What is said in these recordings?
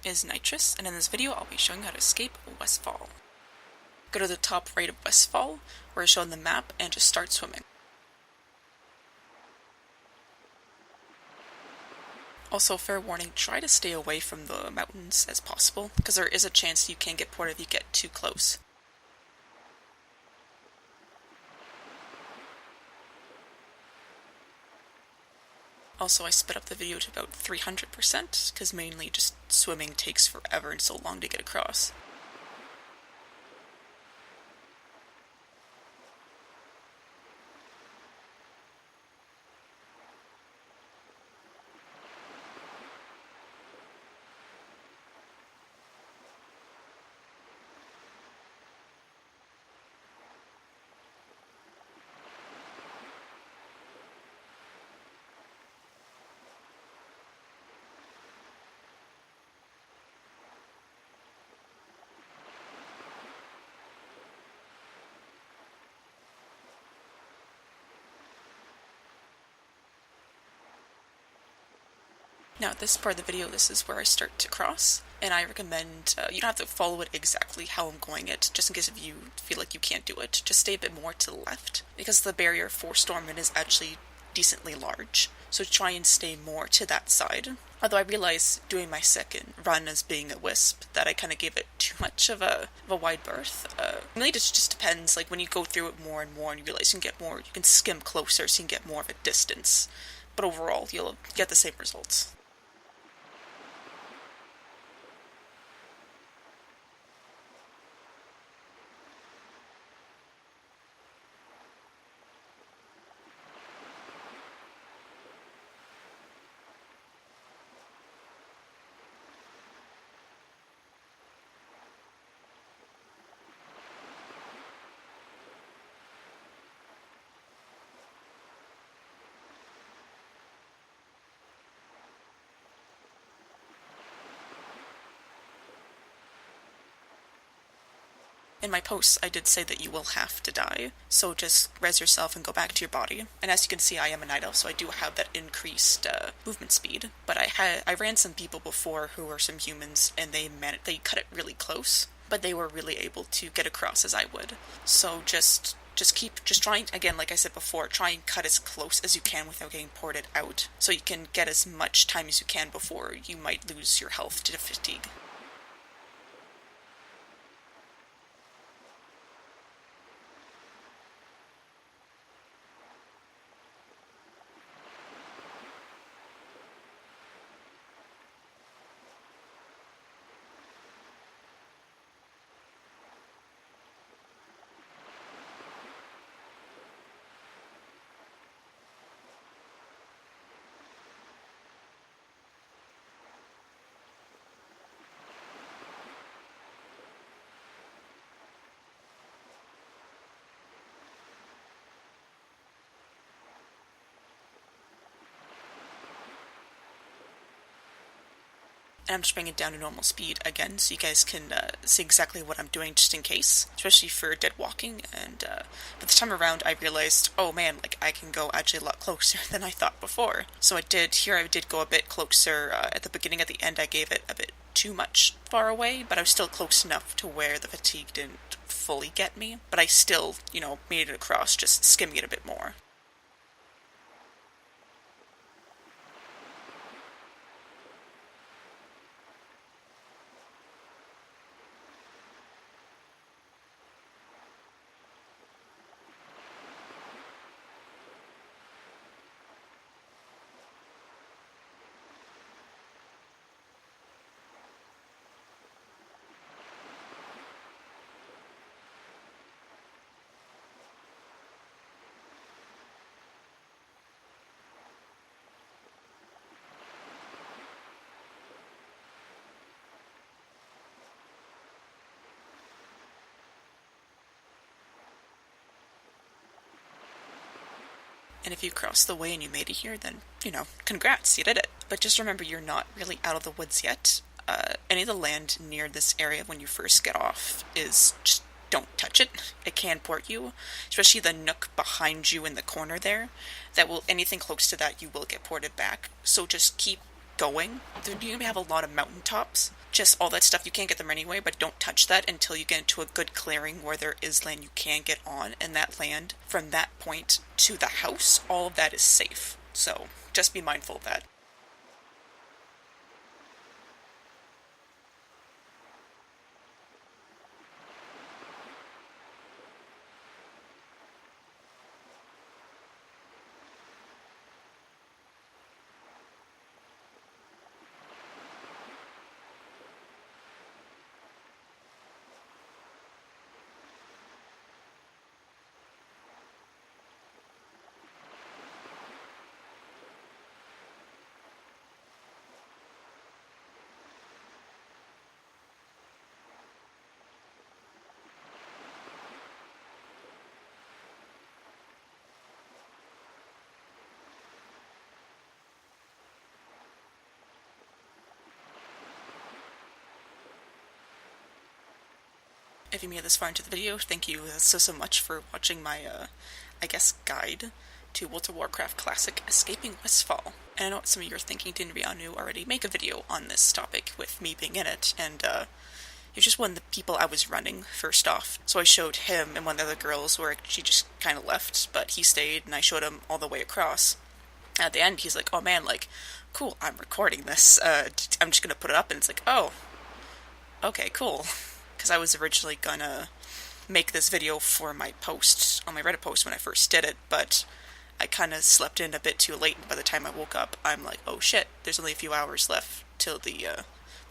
is Nitrous, and in this video I'll be showing how to escape Westfall. Go to the top right of Westfall, where it's shown the map, and just start swimming. Also, fair warning, try to stay away from the mountains as possible, because there is a chance you can get ported if you get too close. Also, I sped up the video to about 300%, because mainly just swimming takes forever and so long to get across. Now at this part of the video, this is where I start to cross, and I recommend, you don't have to follow it exactly how I'm going it, just in case if you feel like you can't do it, just stay a bit more to the left, because the barrier for Stormwind is actually decently large, so try and stay more to that side. Although I realize doing my second run as being a wisp that I kind of gave it too much of a wide berth. Really it just depends, like when you go through it more and more and you realize you can get more, you can skim closer so you can get more of a distance, but overall you'll get the same results. In my posts, I did say that you will have to die, so just res yourself and go back to your body. And as you can see, I am a night elf, so I do have that increased movement speed. But I ran some people before who were some humans, and they cut it really close, but they were really able to get across as I would. So just try, again, like I said before, try and cut as close as you can without getting ported out, so you can get as much time as you can before you might lose your health to fatigue. And I'm just bringing it down to normal speed again, so you guys can see exactly what I'm doing just in case, especially for dead walking. And but this time around I realized, oh man, like I can go actually a lot closer than I thought before. So I did go a bit closer. At the beginning, at the end I gave it a bit too much far away, but I was still close enough to where the fatigue didn't fully get me. But I still, made it across, just skimming it a bit more. And if you crossed the way and you made it here, then, congrats, you did it. But just remember, you're not really out of the woods yet. Any of the land near this area when you first get off is just don't touch it. It can port you, especially the nook behind you in the corner there. Anything close to that, you will get ported back. So just keep going. You have a lot of mountaintops, just all that stuff. You can't get them anyway, but don't touch that until you get into a good clearing where there is land you can get on, and that land from that point to the house, all of that is safe. So just be mindful of that. If you made it this far into the video, thank you so much for watching my, I guess, guide to World of Warcraft Classic Escaping Westfall. And I know what some of you are thinking, didn't Rianu already make a video on this topic with me being in it, and he was just one of the people I was running, first off. So I showed him and one of the other girls where she just kind of left, but he stayed, and I showed him all the way across. At the end, he's like, oh man, like, cool, I'm recording this, I'm just gonna put it up, and it's like, oh, okay, cool. Because I was originally gonna make this video for my post, on my Reddit post when I first did it, but I kind of slept in a bit too late, and by the time I woke up, I'm like, oh shit, there's only a few hours left till the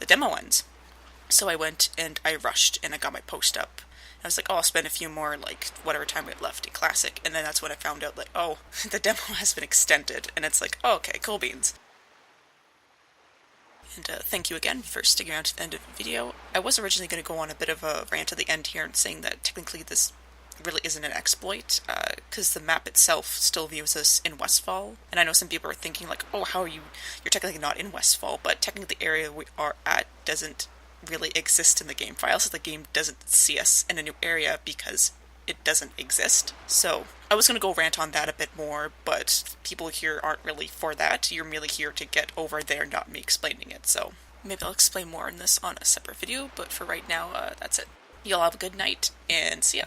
demo ends. So I went and I rushed and I got my post up. I was like, oh, I'll spend a few more, like, whatever time we had left in Classic, and then that's when I found out, like, oh, the demo has been extended, and it's like, oh, okay, cool beans. And thank you again for sticking around to the end of the video. I was originally going to go on a bit of a rant at the end here and saying that technically this really isn't an exploit, because the map itself still views us in Westfall. And I know some people are thinking like, oh, how are you're technically not in Westfall, but technically the area we are at doesn't really exist in the game file, so the game doesn't see us in a new area because it doesn't exist. So I was going to go rant on that a bit more, but people here aren't really for that. You're merely here to get over there, not me explaining it. So maybe I'll explain more on this on a separate video, but for right now, that's it. Y'all have a good night, and see ya.